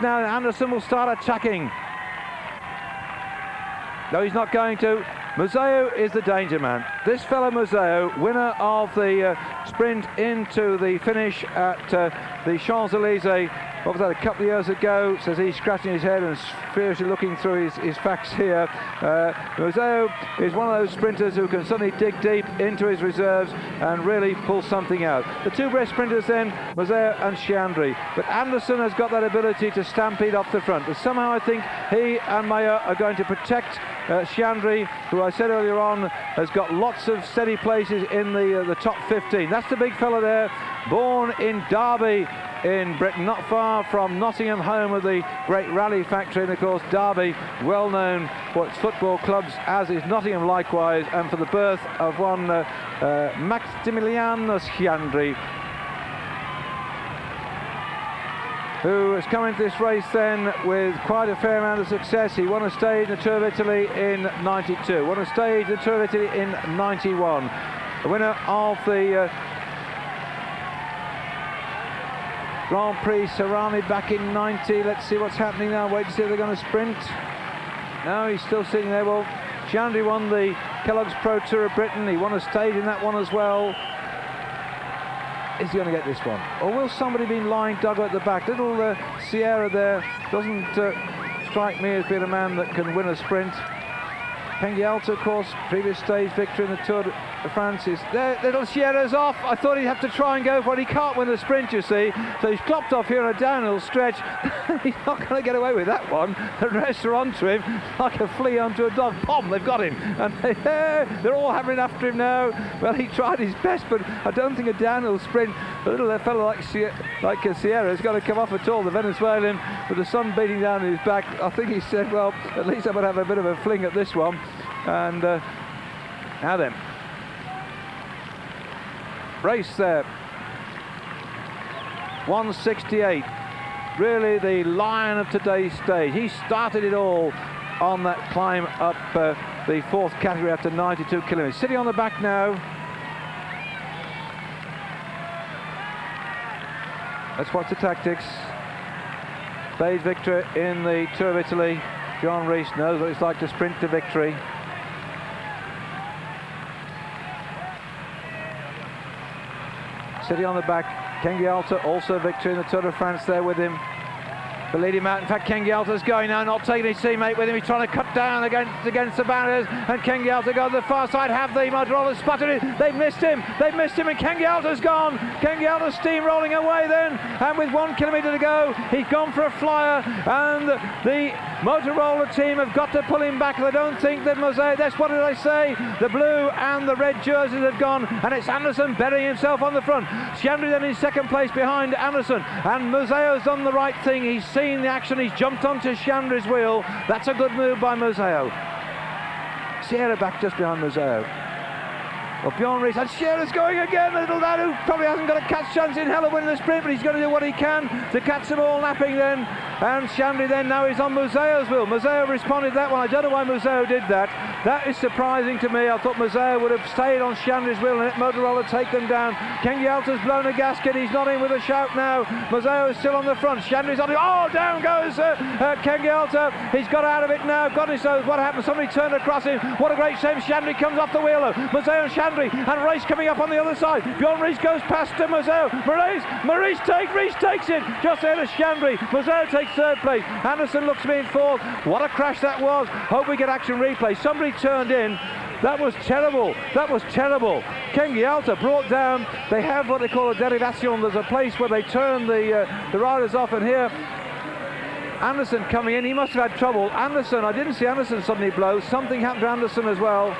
Now Anderson will start attacking. No, he's not going to. Museo is the danger man. This fellow Museo, winner of the sprint into the finish at the Champs-Élysées, what was that, a couple of years ago, says he's scratching his head and furiously looking through his facts here. Museo is one of those sprinters who can suddenly dig deep into his reserves and really pull something out. The two best sprinters then, Museo and Chiandri. But Anderson has got that ability to stampede off the front. But somehow I think he and Mayer are going to protect Chiandri, who I said earlier on has got lots of steady places in the top 15. That's the big fella there, born in Derby in Britain, not far from Nottingham, home of the great rally factory, and of course Derby, well known for its football clubs, as is Nottingham likewise, and for the birth of one Maximiliano Chiandri, who has come into this race then with quite a fair amount of success. He won a stage in the Tour of Italy in '92, won a stage in the Tour of Italy in '91, the winner of the Grand Prix Sarami back in '90. Let's see what's happening now. Wait to see if they're going to sprint. No, he's still sitting there. Well, Chiandri won the Kellogg's Pro Tour of Britain. He won a stage in that one as well. Is he going to get this one? Or will somebody be lying dug at the back? Little Sierra there doesn't strike me as being a man that can win a sprint. Kengialta, of course, previous stage victory in the Tour de France is there. Little Sierra's off. I thought he'd have to try and go for it. He can't win the sprint, you see. So he's clopped off here on a downhill stretch. He's not going to get away with that one. The rest are onto him like a flea onto a dog. Pom, they've got him. And they're all hammering after him now. Well, he tried his best, but I don't think a downhill sprint, a little fellow like Sierra is going to come off at all. The Venezuelan, with the sun beating down on his back, I think he said, well, at least I'm going to have a bit of a fling at this one. And now then, race there, 168, really the lion of today's stage. He started it all on that climb up the fourth category after 92 kilometres. Sitting on the back now. Let's watch the tactics. Stage victor in the Tour of Italy. John Rees knows what it's like to sprint to victory. Sitting on the back, Kengialta, also victory in the Tour de France there with him. To lead him out. In fact, Kengialta's going now, not taking his teammate with him. He's trying to cut down against the barriers, and Kengialta got to the far side. Have the Motorola spotted it? They've missed him, and Kengialta's gone. Kengialta's steamrolling away then, and with 1 kilometre to go, he's gone for a flyer, and the Motorola team have got to pull him back. They don't think that Museo, that's what did I say? The blue and the red jerseys have gone, and it's Anderson burying himself on the front. Chiandri then in second place behind Anderson, and Museo's done the right thing. He's seen the action, he's jumped onto Chiandri's wheel. That's a good move by Museo. Sierra back just behind Museo. Well, Bjorn Rees, and Sierra's going again, the little lad who probably hasn't got a catch chance in hell of winning the sprint, but he's going to do what he can to catch them all napping then. And Chiandri then now is on Museo's wheel. Museo responded to that one. I don't know why Museo did that. That is surprising to me. I thought Museo would have stayed on Chiandri's wheel and let Motorola take them down. Kengialta's blown a gasket. He's not in with a shout now. Museo is still on the front. Chiandri's on it. Oh, down goes Kengialta. He's got out of it now. Goodness knows what happened. Somebody turned across him. What a great shame. Chiandri comes off the wheel though. Museo and Chiandri, and Rees coming up on the other side. Bjorn Rees goes past Museo. Rees takes it just ahead of Chiandri. Museo takes third place. Anderson looks to be in fourth. What a crash that was. Hope we get action replay. Somebody turned in. That was terrible. Kengialta brought down. They have what they call a derivation. There's a place where they turn the riders off, and here Anderson coming in. He must have had trouble. Anderson, I didn't see Anderson suddenly blow. Something happened to Anderson as well.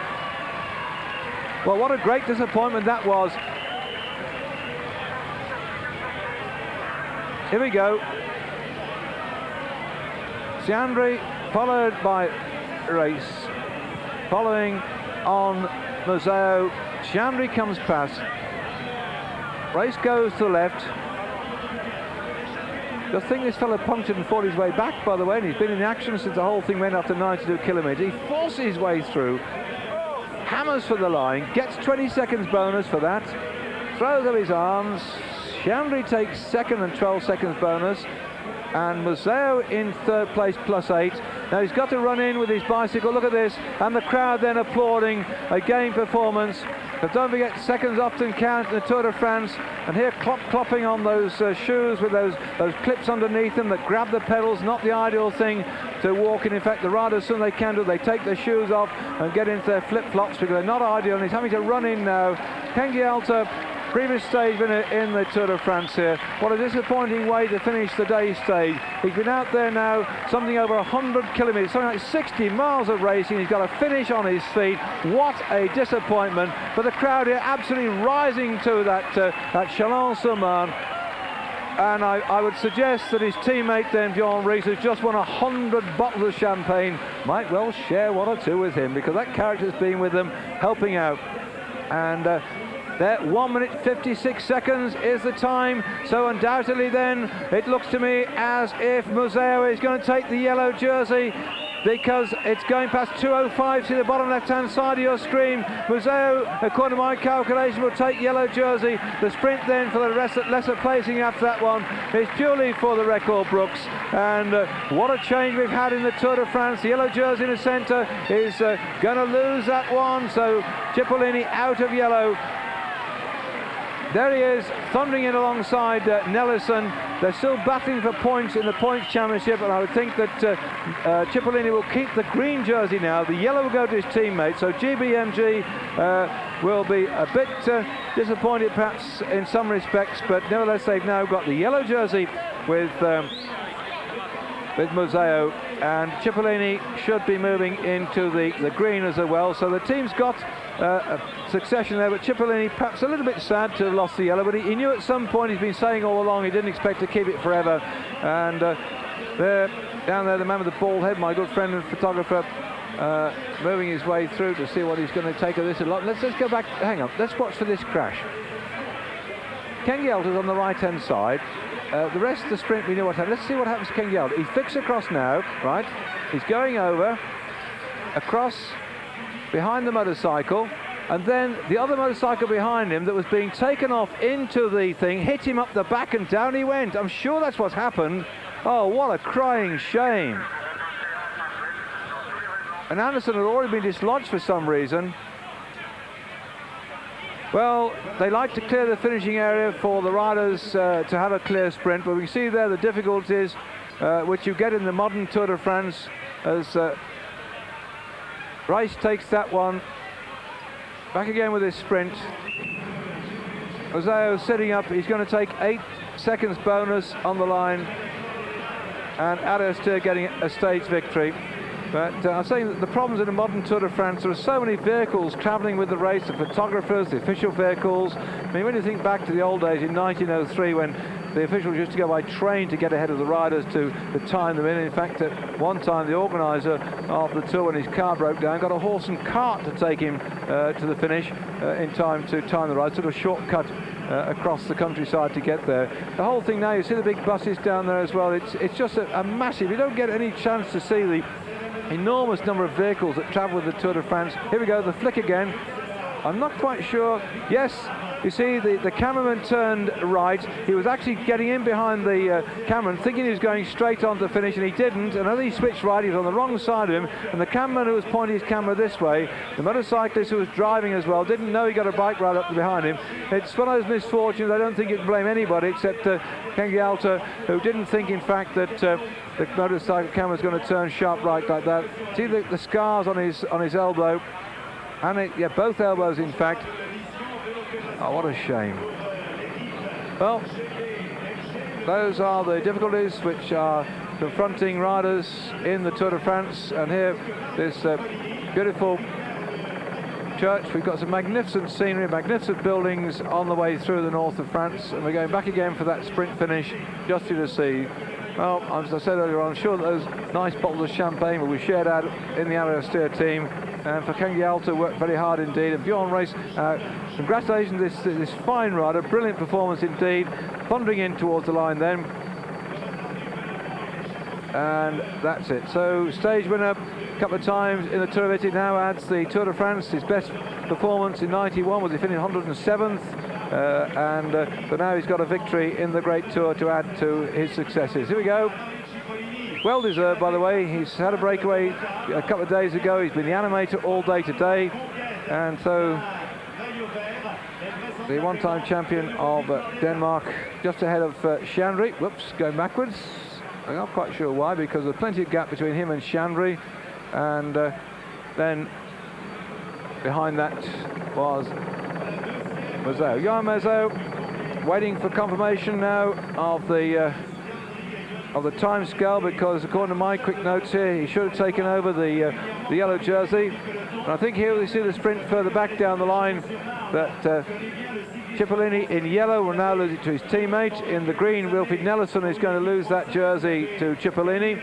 Well, what a great disappointment that was. Here we go. Chiandri followed by Rees, following on Museo. Chiandri comes past. Rees goes to the left. I think this fellow punctured and fought his way back, by the way, and he's been in action since the whole thing went after 92 kilometres. He forces his way through, hammers for the line, gets 20 seconds bonus for that, throws up his arms. Chiandri takes second and 12 seconds bonus. and Museo in third place +8. Now he's got to run in with his bicycle, look at this, and the crowd then applauding a game performance. But don't forget, seconds often count in the Tour de France, and here clopping on those shoes with those clips underneath them that grab the pedals, not the ideal thing to walk in. In fact, the riders, as soon as they can do, they take their shoes off and get into their flip-flops because they're not ideal, and he's having to run in now. Kengialta, previous stage winner in the Tour de France here. What a disappointing way to finish the day stage. He's been out there now something over 100 kilometres, something like 60 miles of racing. He's got a finish on his feet. What a disappointment. But the crowd here absolutely rising to that Chalons-sur-Marne. And I would suggest that his teammate then, Bjorn Ries, who's just won 100 bottles of champagne, might well share one or two with him, because that character's been with them, helping out. And there, 1 minute 56 seconds is the time. So undoubtedly then, it looks to me as if Museo is going to take the yellow jersey, because it's going past 2:05 to the bottom left-hand side of your screen. Museo, according to my calculation, will take yellow jersey. The sprint then for the lesser placing after that one is purely for the record, Brooks. And what a change we've had in the Tour de France. The yellow jersey in the centre is going to lose that one. So Cipollini out of yellow. There he is, thundering in alongside Nellison. They're still battling for points in the points championship, and I would think that Cipollini will keep the green jersey now. The yellow will go to his teammate, so GBMG will be a bit disappointed perhaps in some respects, but nevertheless they've now got the yellow jersey with Museo, and Cipollini should be moving into the green as well. So the team's got a succession there, but Cipollini perhaps a little bit sad to have lost the yellow, but he knew at some point, he's been saying all along, he didn't expect to keep it forever. And there, down there, the man with the bald head, my good friend and photographer, moving his way through to see what he's going to take of this a lot. Let's go back, hang on, let's watch for this crash. Kengialta's on the right-hand side. The rest of the sprint, we know what happened. Let's see what happens to Kengialta. He flicks across now, right? He's going over, across, behind the motorcycle, and then the other motorcycle behind him that was being taken off into the thing hit him up the back and down he went. I'm sure that's what's happened. Oh, what a crying shame. And Anderson had already been dislodged for some reason. Well, they like to clear the finishing area for the riders to have a clear sprint, but we can see there the difficulties which you get in the modern Tour de France as Rice takes that one. Back again with his sprint. Museo sitting up, he's going to take 8 seconds bonus on the line, and Aristide getting a stage victory. But I'm saying that the problems in the modern Tour de France, there are so many vehicles travelling with the race, the photographers, the official vehicles. I mean, when you think back to the old days in 1903, when the officials used to go by train to get ahead of the riders to time them in. In fact, at one time, the organiser of the tour, when his car broke down, got a horse and cart to take him to the finish in time to time the ride, sort of shortcut across the countryside to get there. The whole thing now, you see the big buses down there as well. It's just a massive, you don't get any chance to see the enormous number of vehicles that travel with the Tour de France. Here we go, the flick again. I'm not quite sure. Yes, you see the cameraman turned right. He was actually getting in behind the cameraman, thinking he was going straight on to finish, and he didn't. And as he switched right, he was on the wrong side of him, and the cameraman who was pointing his camera this way, the motorcyclist who was driving as well, didn't know he got a bike right up behind him. It's one of those misfortunes. I don't think you can blame anybody except Kengialta, who didn't think, in fact, that the motorcycle camera was going to turn sharp right like that. See the scars on his elbow, and yeah, both elbows, in fact. Oh, what a shame. Well, those are the difficulties which are confronting riders in the Tour de France. And here, this beautiful church. We've got some magnificent scenery, magnificent buildings on the way through the north of France. And we're going back again for that sprint finish, just to see. Well, as I said earlier on, I'm sure that those nice bottles of champagne will be shared out in the Aristide team. And for Kengialta, worked very hard indeed. And Bjorn Ries, congratulations to this fine rider, brilliant performance indeed, thundering in towards the line then. And that's it. So stage winner a couple of times in the Tour of Italy, now adds the Tour de France, his best performance in '91 was he finished 107th. but now he's got a victory in the Great Tour to add to his successes. Here we go. Well deserved, by the way. He's had a breakaway a couple of days ago. He's been the animator all day today, and so the one-time champion of Denmark, just ahead of Chandry. Whoops, going backwards. I'm not quite sure why, because there's plenty of gap between him and Chandry, and then behind that was Mazzeau. Johan Mazzeau waiting for confirmation now of the time scale, because according to my quick notes here, he should have taken over the yellow jersey. And I think here we see the sprint further back down the line that Cipollini in yellow will now lose it to his teammate. In the green, Wilfried Nellison is going to lose that jersey to Cipollini.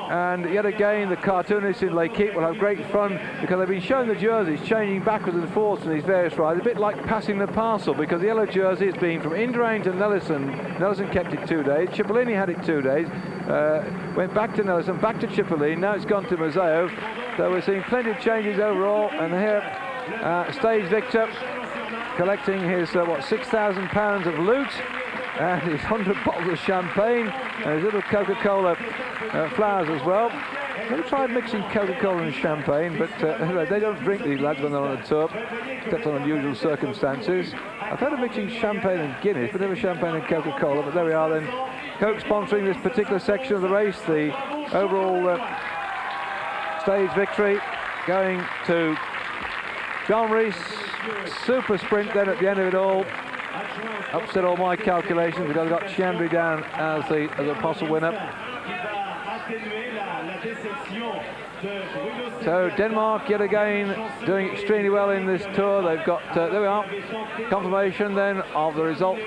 And yet again, the cartoonists in L'Équipe will have great fun, because they've been showing the jerseys changing backwards and forwards in these various rides, a bit like passing the parcel, because the yellow jersey has been from Indurain to Nellison. Nellison kept it 2 days, Cipollini had it 2 days, went back to Nellison, back to Cipollini, now it's gone to Mazzeau. So we're seeing plenty of changes overall, and here stage victor collecting his £6,000 of loot, and his 100 bottles of champagne, and his little Coca-Cola flowers as well. Never tried mixing Coca-Cola and champagne, but they don't drink, these lads, when they're on a tour, except on unusual circumstances. I've heard of mixing champagne and Guinness, but never champagne and Coca-Cola. But there we are then. Coke sponsoring this particular section of the race. The overall stage victory going to John Rees. Super sprint then at the end of it all. Upset all my calculations, because I've got Chandry down as the possible winner. So Denmark yet again doing extremely well in this tour. They've got, there we are, confirmation then of the result.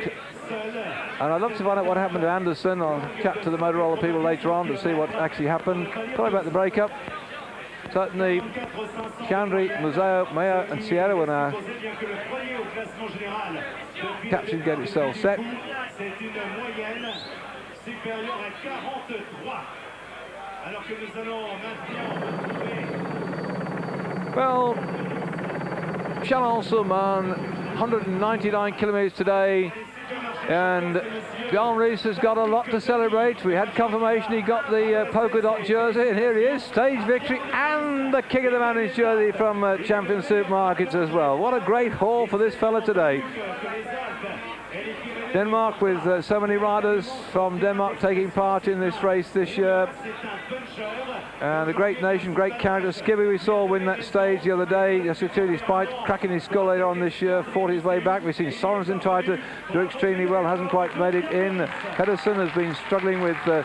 And I'd love to find out what happened to Anderson. I'll chat to the Motorola people later on to see what actually happened. Sorry about the breakup. Certainly, Chandry, Mazzeau, Meyer and Sierra will now caption get itself set. Well, Chalons-sur-Marne, 199 kilometres today, and John Rees has got a lot to celebrate. We had confirmation he got the polka dot jersey, and here he is, stage victory and the King of the Mountains jersey from Champion Supermarkets as well. What a great haul for this fella today. Denmark with so many riders from Denmark taking part in this race this year. And a great nation, great character. Skibby we saw win that stage the other day, despite cracking his skull later on this year, fought his way back. We've seen Sorensen try to do extremely well, hasn't quite made it in. Pedersen has been struggling with a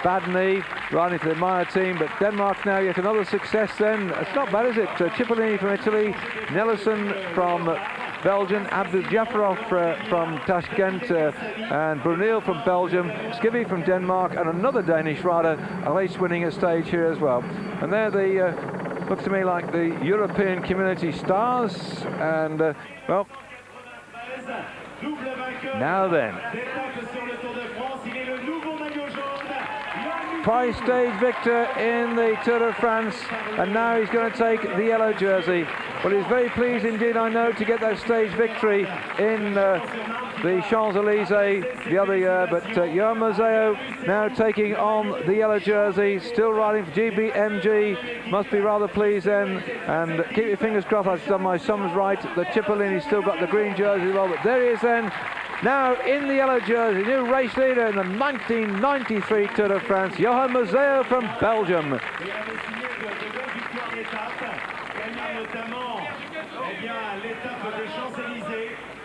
bad knee, riding for the Meyer team. But Denmark now yet another success then. It's not bad, is it? Cipollini from Italy, Nellison from Belgium, Abdul Jafarov from Tashkent, and Brunel from Belgium, Skibby from Denmark, and another Danish rider, a race winning a stage here as well. And they're the, look to me like the European community stars, and well, now then. Prize stage victor in the Tour de France, and now he's going to take the yellow jersey. Well, he's very pleased indeed, I know, to get that stage victory in the Champs-Élysées the other year, but Johan Mazzeau now taking on the yellow jersey, still riding for GBMG, must be rather pleased then, and keep your fingers crossed, I've done my sums right, that Cipollini's still got the green jersey as well, but there he is then, now in the yellow jersey, new race leader in the 1993 Tour de France, Johan Mazzeau from Belgium.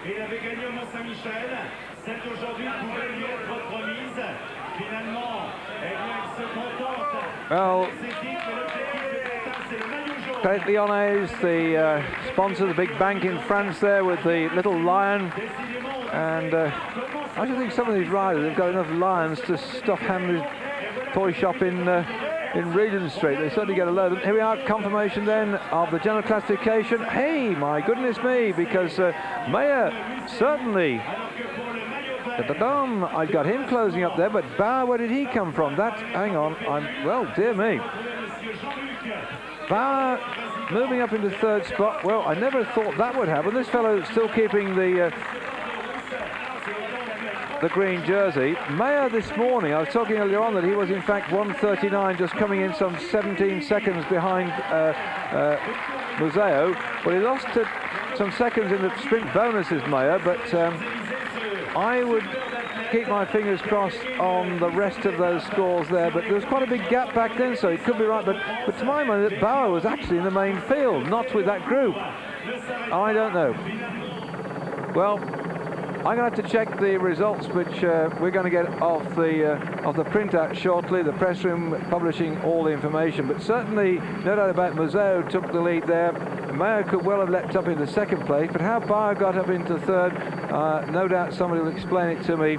Il avait gagné au Mont-Saint-Michel. Cette aujourd'hui pouvait lui être promise. Finalement, eh bien, il se contente. Well, Credit Lyonnais, the sponsor, the big bank in France there with the little lion. And I should think some of these riders have got enough lions to stuff Hamlet's toy shop in Regent Street. They certainly get a load of them. Here we are, confirmation then of the general classification. Hey, my goodness me, because Meyer certainly, I got him closing up there, but Bauer, where did he come from? That, hang on, well, dear me. Bauer moving up into third spot. Well, I never thought that would happen. This fellow still keeping the the green jersey. Mayer this morning, I was talking earlier on that he was in fact 1:39, just coming in some 17 seconds behind Museo. Well, he lost some seconds in the sprint bonuses, Mayer, but I would keep my fingers crossed on the rest of those scores there. But there was quite a big gap back then, so it could be right. But to my mind, that Bauer was actually in the main field, not with that group. I don't know. Well, I'm going to have to check the results, which we're going to get off the printout shortly. The press room publishing all the information, but certainly no doubt about Museo took the lead there. Mayer could well have leapt up into second place, but how Bauer got up into third, no doubt somebody will explain it to me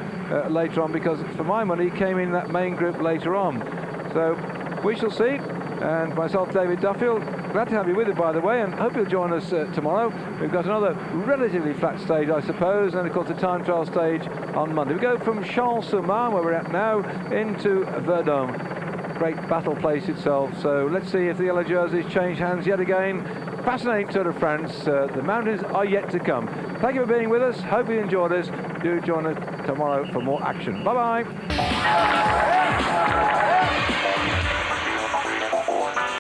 later on, because for my money he came in that main group later on. So we shall see. And myself, David Duffield, glad to have you with us, by the way, and hope you'll join us tomorrow. We've got another relatively flat stage, I suppose, and of course the time trial stage on Monday. We go from Chalons-sur-Marne, where we're at now, into Verdun. Great battle place itself. So let's see if the yellow jerseys change hands yet again. Fascinating Tour de France. The mountains are yet to come. Thank you for being with us. Hope you enjoyed us. Do join us tomorrow for more action. Bye-bye.